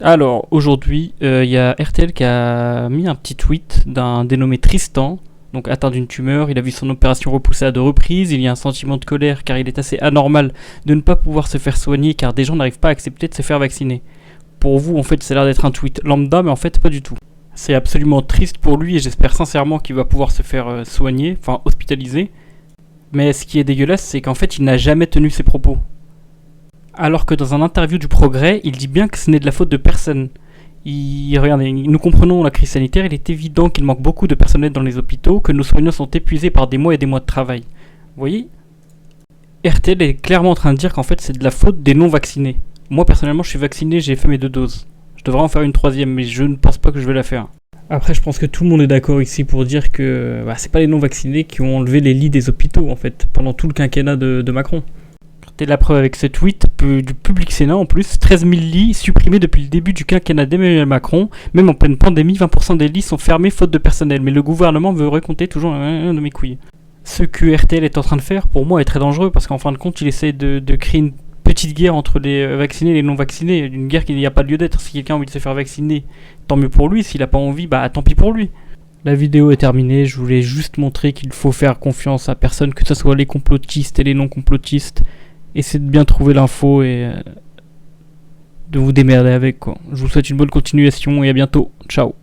Alors, aujourd'hui, il y a RTL qui a mis un petit tweet d'un dénommé Tristan, donc atteint d'une tumeur. Il a vu son opération repoussée à 2 reprises. Il y a un sentiment de colère car il est assez anormal de ne pas pouvoir se faire soigner car des gens n'arrivent pas à accepter de se faire vacciner. Pour vous, en fait, ça a l'air d'être un tweet lambda, mais en fait, pas du tout. C'est absolument triste pour lui et j'espère sincèrement qu'il va pouvoir se faire soigner, enfin hospitaliser. Mais ce qui est dégueulasse, c'est qu'en fait, il n'a jamais tenu ses propos. Alors que dans un interview du Progrès, il dit bien que ce n'est de la faute de personne. Regardez, nous comprenons la crise sanitaire, il est évident qu'il manque beaucoup de personnel dans les hôpitaux, que nos soignants sont épuisés par des mois et des mois de travail. Vous voyez, RTL est clairement en train de dire qu'en fait c'est de la faute des non-vaccinés. Moi personnellement je suis vacciné, j'ai fait mes 2 doses. Je devrais en faire une troisième, mais je ne pense pas que je vais la faire. Après, je pense que tout le monde est d'accord ici pour dire que c'est pas les non-vaccinés qui ont enlevé les lits des hôpitaux en fait, pendant tout le quinquennat de Macron. T'es la preuve avec ce tweet du Public Sénat en plus, 13 000 lits supprimés depuis le début du quinquennat d'Emmanuel Macron. Même en pleine pandémie, 20% des lits sont fermés faute de personnel, mais le gouvernement veut recompter toujours un de mes couilles. Ce que RTL est en train de faire, pour moi, est très dangereux parce qu'en fin de compte, il essaie de créer une petite guerre entre les vaccinés et les non vaccinés. Une guerre qui n'y a pas lieu d'être. Si quelqu'un a envie de se faire vacciner, tant mieux pour lui. S'il n'a pas envie, tant pis pour lui. La vidéo est terminée, je voulais juste montrer qu'il faut faire confiance à personne, que ce soit les complotistes et les non complotistes. Essayez de bien trouver l'info et de vous démerder avec quoi. Je vous souhaite une bonne continuation et à bientôt. Ciao.